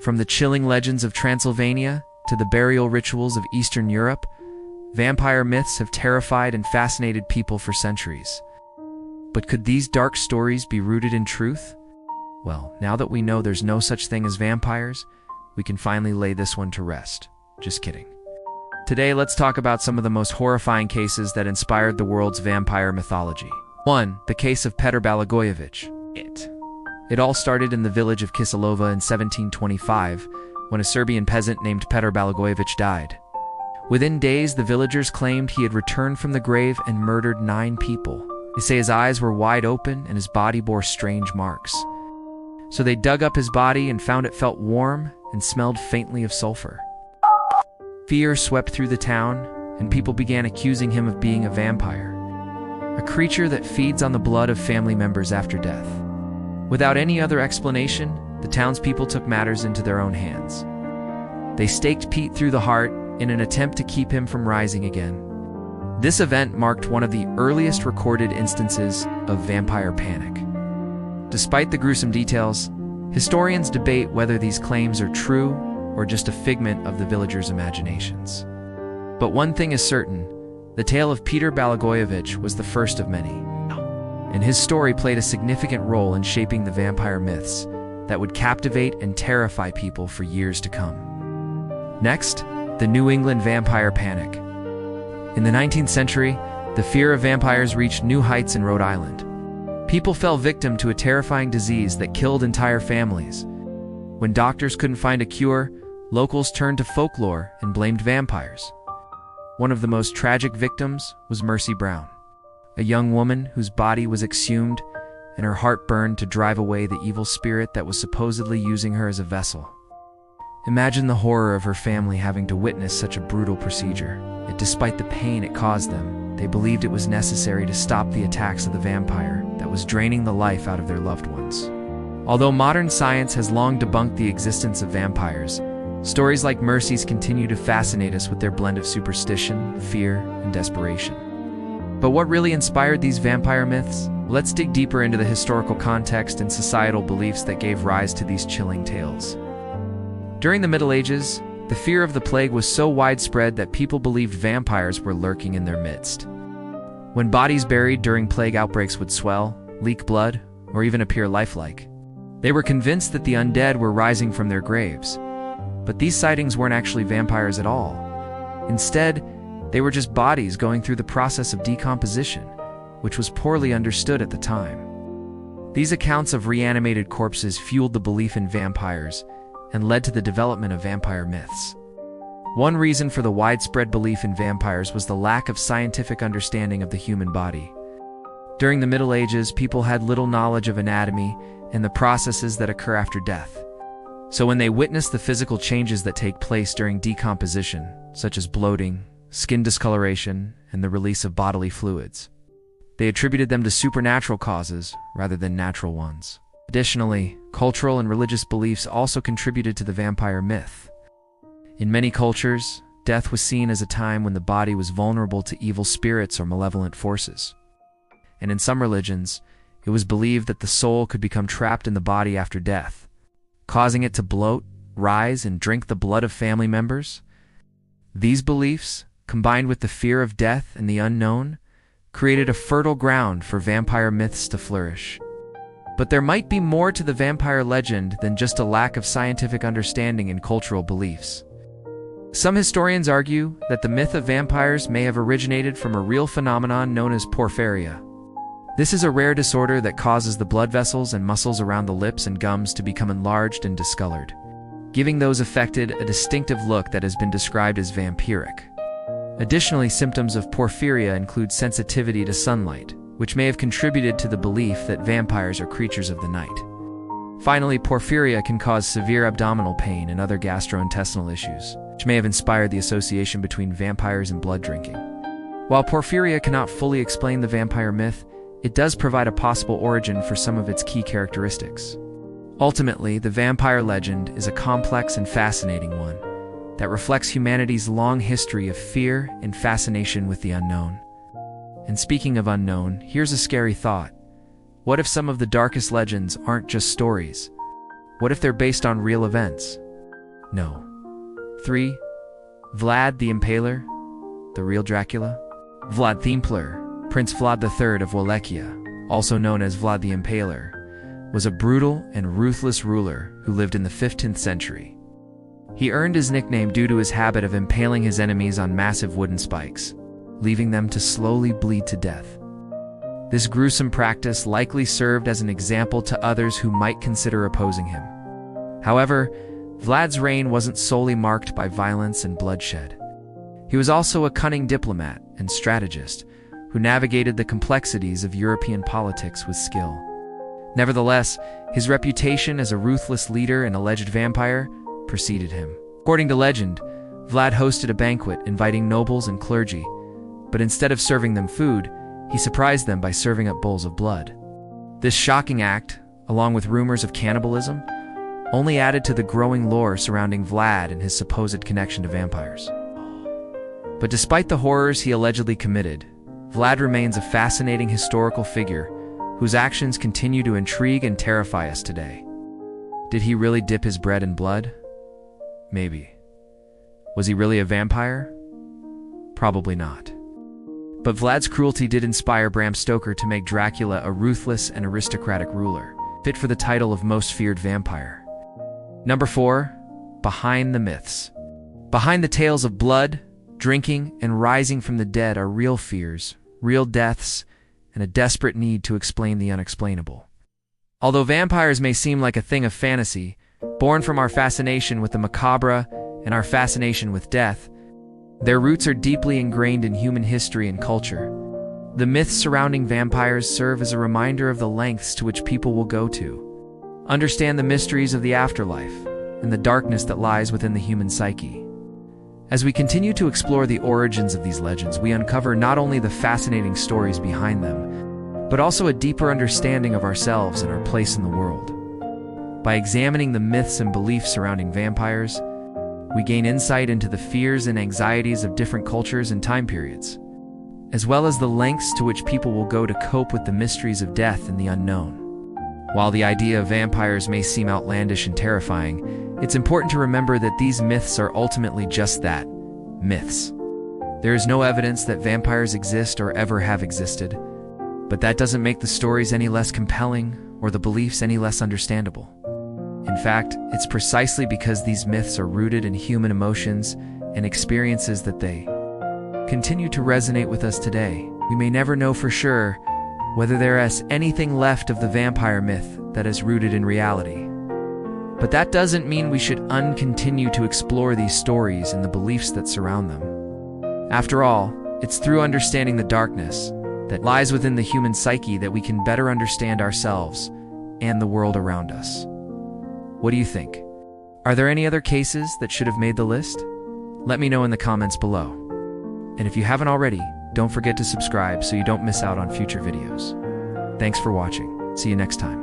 From the chilling legends of Transylvania to the burial rituals of Eastern Europe, vampire myths have terrified and fascinated people for centuries. But could these dark stories be rooted in truth? Well, now that we know there's no such thing as vampires, we can finally lay this one to rest. Just kidding. Today, let's talk about some of the most horrifying cases that inspired the world's vampire mythology. 1. The case of Petar Blagojevich. It all started in the village of Kisilova in 1725, when a Serbian peasant named Petar Blagojevich died. Within days, the villagers claimed he had returned from the grave and murdered 9 people. They say his eyes were wide open and his body bore strange marks. So they dug up his body and found it felt warm and smelled faintly of sulfur. Fear swept through the town, and people began accusing him of being a vampire, a creature that feeds on the blood of family members after death. Without any other explanation, the townspeople took matters into their own hands. They staked Pete through the heart in an attempt to keep him from rising again. This event marked one of the earliest recorded instances of vampire panic. Despite the gruesome details, historians debate whether these claims are true or just a figment of the villagers' imaginations. But one thing is certain, the tale of Petar Blagojevich was the first of many, and his story played a significant role in shaping the vampire myths that would captivate and terrify people for years to come. Next, the New England vampire panic. In the 19th century, the fear of vampires reached new heights in Rhode Island. People fell victim to a terrifying disease that killed entire families. When doctors couldn't find a cure, locals turned to folklore and blamed vampires. One of the most tragic victims was Mercy Brown, a young woman whose body was exhumed and her heart burned to drive away the evil spirit that was supposedly using her as a vessel. Imagine the horror of her family having to witness such a brutal procedure. Yet despite the pain it caused them, they believed it was necessary to stop the attacks of the vampire that was draining the life out of their loved ones. Although modern science has long debunked the existence of vampires, stories like Mercy's continue to fascinate us with their blend of superstition, fear, and desperation. But what really inspired these vampire myths? Let's dig deeper into the historical context and societal beliefs that gave rise to these chilling tales. During the Middle Ages, the fear of the plague was so widespread that people believed vampires were lurking in their midst. When bodies buried during plague outbreaks would swell, leak blood, or even appear lifelike, they were convinced that the undead were rising from their graves. But these sightings weren't actually vampires at all. Instead, they were just bodies going through the process of decomposition, which was poorly understood at the time. These accounts of reanimated corpses fueled the belief in vampires and led to the development of vampire myths. One reason for the widespread belief in vampires was the lack of scientific understanding of the human body. During the Middle Ages, people had little knowledge of anatomy and the processes that occur after death. So when they witnessed the physical changes that take place during decomposition, such as bloating, skin discoloration, and the release of bodily fluids, they attributed them to supernatural causes rather than natural ones. Additionally, cultural and religious beliefs also contributed to the vampire myth. In many cultures, death was seen as a time when the body was vulnerable to evil spirits or malevolent forces. And in some religions, it was believed that the soul could become trapped in the body after death, causing it to bloat, rise, and drink the blood of family members. These beliefs, combined with the fear of death and the unknown, created a fertile ground for vampire myths to flourish. But there might be more to the vampire legend than just a lack of scientific understanding and cultural beliefs. Some historians argue that the myth of vampires may have originated from a real phenomenon known as porphyria. This is a rare disorder that causes the blood vessels and muscles around the lips and gums to become enlarged and discolored, giving those affected a distinctive look that has been described as vampiric. Additionally, symptoms of porphyria include sensitivity to sunlight, which may have contributed to the belief that vampires are creatures of the night. Finally, porphyria can cause severe abdominal pain and other gastrointestinal issues, which may have inspired the association between vampires and blood drinking. While porphyria cannot fully explain the vampire myth, it does provide a possible origin for some of its key characteristics. Ultimately, the vampire legend is a complex and fascinating one that reflects humanity's long history of fear and fascination with the unknown. And speaking of unknown, here's a scary thought. What if some of the darkest legends aren't just stories? What if they're based on real events, No. 3. Vlad the Impaler, the real Dracula? Vlad the Impaler, Prince Vlad III of Wallachia, also known as Vlad the Impaler, was a brutal and ruthless ruler who lived in the 15th century. He earned his nickname due to his habit of impaling his enemies on massive wooden spikes, leaving them to slowly bleed to death. This gruesome practice likely served as an example to others who might consider opposing him. However, Vlad's reign wasn't solely marked by violence and bloodshed. He was also a cunning diplomat and strategist who navigated the complexities of European politics with skill. Nevertheless, his reputation as a ruthless leader and alleged vampire preceded him. According to legend, Vlad hosted a banquet inviting nobles and clergy, but instead of serving them food, he surprised them by serving up bowls of blood. This shocking act, along with rumors of cannibalism, only added to the growing lore surrounding Vlad and his supposed connection to vampires. But despite the horrors he allegedly committed, Vlad remains a fascinating historical figure whose actions continue to intrigue and terrify us today. Did he really dip his bread in blood? Maybe. Was he really a vampire? Probably not. But Vlad's cruelty did inspire Bram Stoker to make Dracula a ruthless and aristocratic ruler, fit for the title of most feared vampire. Number 4. Behind the myths. Behind the tales of blood, drinking, and rising from the dead are real fears, real deaths, and a desperate need to explain the unexplainable. Although vampires may seem like a thing of fantasy, born from our fascination with the macabre and our fascination with death, their roots are deeply ingrained in human history and culture. The myths surrounding vampires serve as a reminder of the lengths to which people will go to understand the mysteries of the afterlife and the darkness that lies within the human psyche. As we continue to explore the origins of these legends, we uncover not only the fascinating stories behind them, but also a deeper understanding of ourselves and our place in the world. By examining the myths and beliefs surrounding vampires, we gain insight into the fears and anxieties of different cultures and time periods, as well as the lengths to which people will go to cope with the mysteries of death and the unknown. While the idea of vampires may seem outlandish and terrifying, it's important to remember that these myths are ultimately just that, myths. There is no evidence that vampires exist or ever have existed, but that doesn't make the stories any less compelling or the beliefs any less understandable. In fact, it's precisely because these myths are rooted in human emotions and experiences that they continue to resonate with us today. We may never know for sure whether there is anything left of the vampire myth that is rooted in reality. But that doesn't mean we should continue to explore these stories and the beliefs that surround them. After all, it's through understanding the darkness that lies within the human psyche that we can better understand ourselves and the world around us. What do you think? Are there any other cases that should have made the list? Let me know in the comments below. And if you haven't already, don't forget to subscribe so you don't miss out on future videos. Thanks for watching. See you next time.